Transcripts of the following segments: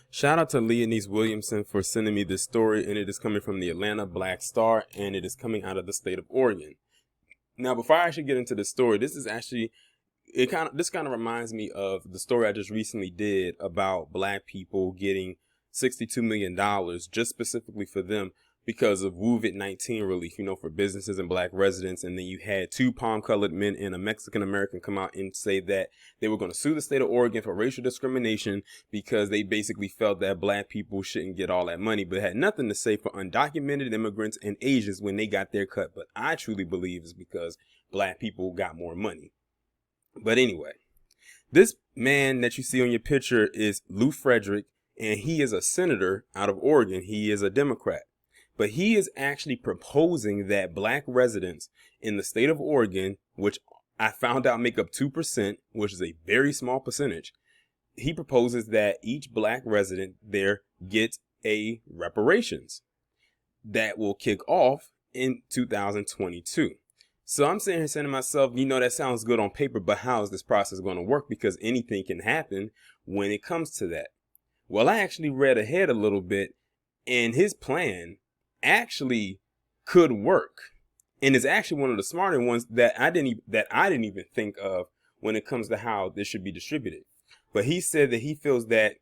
Shout out to Leonese Williamson for sending me this story, and it is coming from the Atlanta Black Star, and it is coming out of the state of Oregon. Now, before I actually get into the story, this kind of reminds me of the story I just recently did about black people getting $62 million just specifically for them because of COVID-19 relief, for businesses and black residents. And then you had two palm-colored men and a Mexican American come out and say that they were going to sue the state of Oregon for racial discrimination because they basically felt that black people shouldn't get all that money, but had nothing to say for undocumented immigrants and Asians when they got their cut. But I truly believe it's because black people got more money. But anyway, this man that you see on your picture is Lew Frederick, and he is a senator out of Oregon. He is a Democrat. But he is actually proposing that black residents in the state of Oregon, which I found out make up 2%, which is a very small percentage. He proposes that each black resident there get a reparations that will kick off in 2022. So I'm sitting here saying to myself, that sounds good on paper, but how is this process going to work? Because anything can happen when it comes to that. Well, I actually read ahead a little bit, and his plan actually could work, and is actually one of the smarter ones that I didn't even think of when it comes to how this should be distributed. But he said that he feels that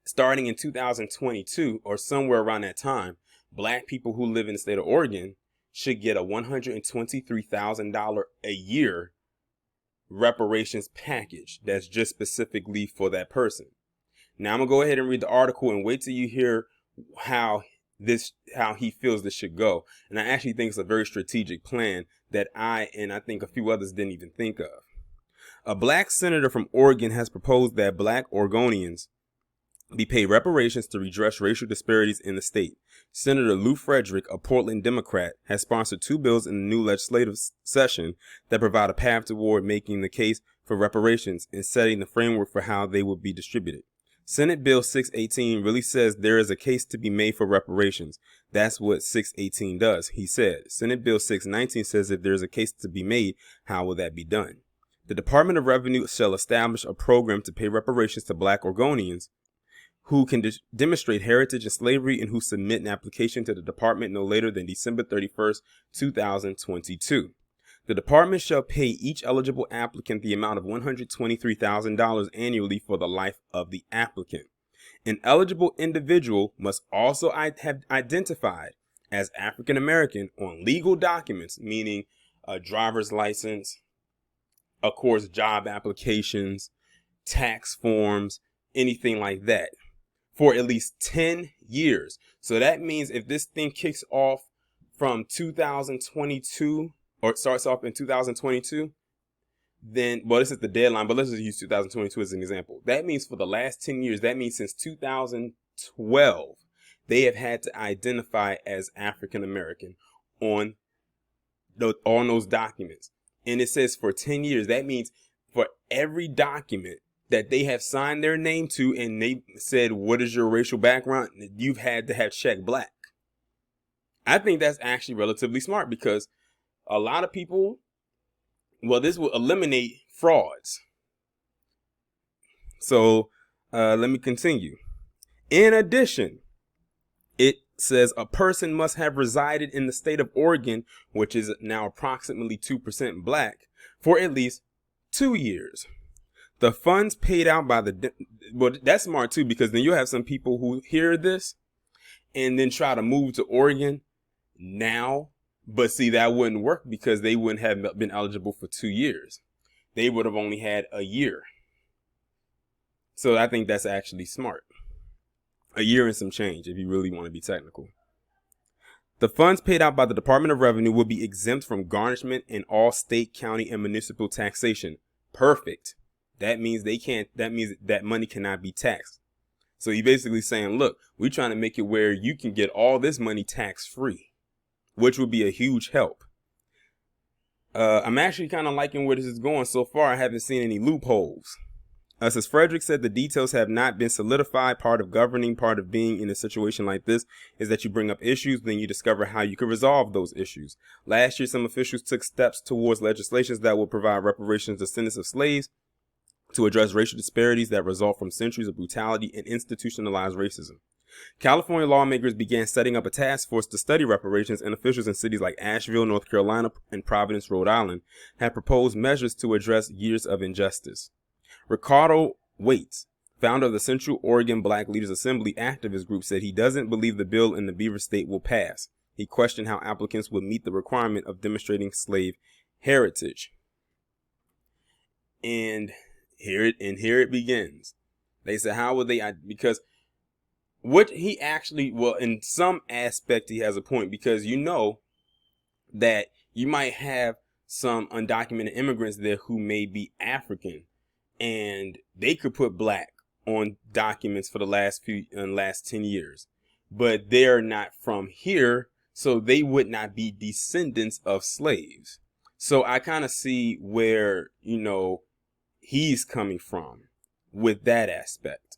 starting in 2022 or somewhere around that time, black people who live in the state of Oregon should get a $123,000 a year reparations package that's just specifically for that person. Now I'm gonna go ahead and read the article and wait till you hear how he feels this should go. And I actually think it's a very strategic plan that I think a few others didn't even think of. A black senator from Oregon has proposed that black Oregonians be paid reparations to redress racial disparities in the state. Senator Lew Frederick, a Portland Democrat, has sponsored two bills in the new legislative session that provide a path toward making the case for reparations and setting the framework for how they will be distributed. Senate Bill 618 really says there is a case to be made for reparations. That's what 618 does, he said. Senate Bill 619 says if there is a case to be made, how will that be done? The Department of Revenue shall establish a program to pay reparations to black Oregonians who can demonstrate heritage in slavery and who submit an application to the department no later than December 31st, 2022. The department shall pay each eligible applicant the amount of $123,000 annually for the life of the applicant. An eligible individual must also have identified as African American on legal documents, meaning a driver's license, of course, job applications, tax forms, anything like that, for at least 10 years. So that means if this thing kicks off from 2022, or it starts off in 2022, then, well, this is the deadline, but let's just use 2022 as an example. That means for the last 10 years, that means since 2012, they have had to identify as African American on those documents. And it says for 10 years, that means for every document that they have signed their name to and they said, what is your racial background? You've had to have checked black. I think that's actually relatively smart because a lot of people, this will eliminate frauds. So let me continue. In addition, it says a person must have resided in the state of Oregon, which is now approximately 2% black, for at least 2 years. The funds paid out by that's smart too, because then you'll have some people who hear this and then try to move to Oregon now. But see, that wouldn't work because they wouldn't have been eligible for 2 years. They would have only had a year. So I think that's actually smart. A year and some change, if you really want to be technical. The funds paid out by the Department of Revenue will be exempt from garnishment in all state, county, and municipal taxation. Perfect. That means that money cannot be taxed. So you're basically saying, look, we're trying to make it where you can get all this money tax free, which would be a huge help. I'm actually kind of liking where this is going so far. I haven't seen any loopholes. As Frederick said, the details have not been solidified. Part of being in a situation like this is that you bring up issues, then you discover how you can resolve those issues. Last year, some officials took steps towards legislation that will provide reparations to descendants of slaves to address racial disparities that result from centuries of brutality and institutionalized racism. California lawmakers began setting up a task force to study reparations, and officials in cities like Asheville, North Carolina, and Providence, Rhode Island, have proposed measures to address years of injustice. Ricardo Waits, founder of the Central Oregon Black Leaders Assembly activist group, said he doesn't believe the bill in the Beaver State will pass. He questioned how applicants would meet the requirement of demonstrating slave heritage. And here it begins. They said, how would they? Because what he actually, well, in some aspect, he has a point, because you know that you might have some undocumented immigrants there who may be African, and they could put black on documents for the last 10 years, but they're not from here, so they would not be descendants of slaves. So I kind of see where, you know, he's coming from with that aspect.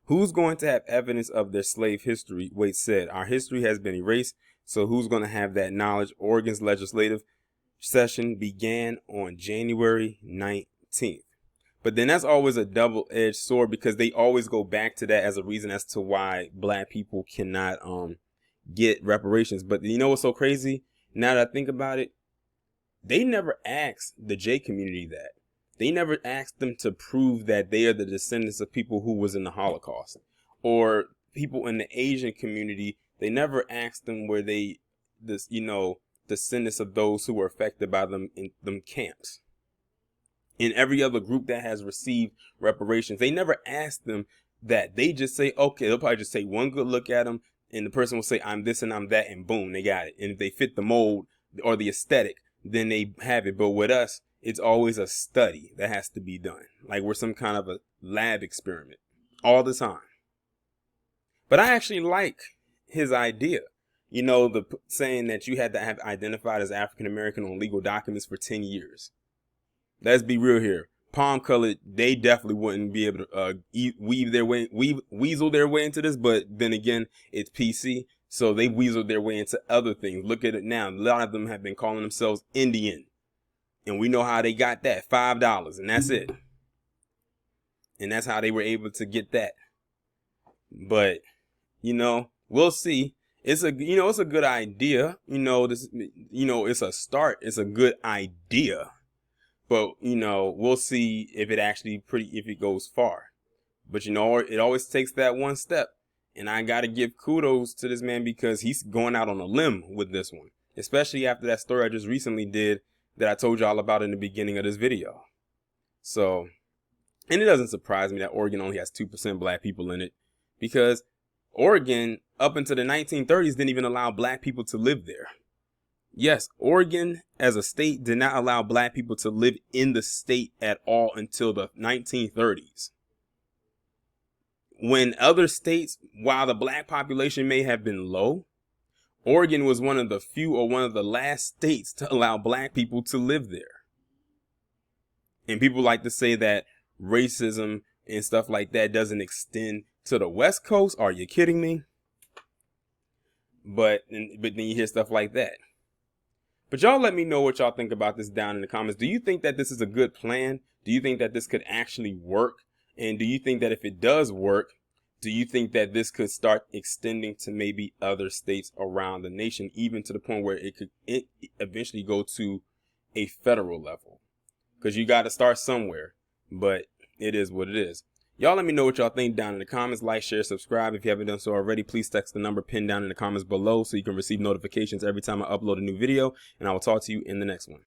Who's going to have evidence of their slave history? Waite said, our history has been erased, so who's going to have that knowledge? Oregon's legislative session began on January 19th. But then that's always a double-edged sword, because they always go back to that as a reason as to why black people cannot get reparations. But you know what's so crazy? Now that I think about it, they never asked the J community that. They never asked them to prove that they are the descendants of people who was in the Holocaust, or people in the Asian community. They never asked them were they descendants of those who were affected by them in them camps. In every other group that has received reparations, they never asked them that. They just say, okay, they'll probably just say one good look at them, and the person will say, I'm this and I'm that, and boom, they got it. And if they fit the mold or the aesthetic, then they have it. But with us, it's always a study that has to be done. Like we're some kind of a lab experiment all the time. But I actually like his idea. You know, the saying that you had to have identified as African American on legal documents for 10 years. Let's be real here. Palm colored, they definitely wouldn't be able to weasel their way into this. But then again, it's PC, so they weaseled their way into other things. Look at it now. A lot of them have been calling themselves Indian, and we know how they got that, $5, and that's it. And that's how they were able to get that. But you know, we'll see. It's a good idea. It's a start. It's a good idea. But, we'll see if it goes far. But, it always takes that one step. And I got to give kudos to this man, because he's going out on a limb with this one, especially after that story I just recently did that I told y'all about in the beginning of this video. So, and it doesn't surprise me that Oregon only has 2% black people in it, because Oregon, up until the 1930s, didn't even allow black people to live there. Yes, Oregon as a state did not allow black people to live in the state at all until the 1930s. When other states, while the black population may have been low, Oregon was one of the few or one of the last states to allow black people to live there. And people like to say that racism and stuff like that doesn't extend to the West Coast. Are you kidding me? But then you hear stuff like that. But y'all let me know what y'all think about this down in the comments. Do you think that this is a good plan? Do you think that this could actually work? And do you think that if it does work, do you think that this could start extending to maybe other states around the nation, even to the point where it could eventually go to a federal level? Because you got to start somewhere, but it is what it is. Y'all let me know what y'all think down in the comments. Like, share, subscribe. If you haven't done so already, please text the number pinned down in the comments below so you can receive notifications every time I upload a new video. And I will talk to you in the next one.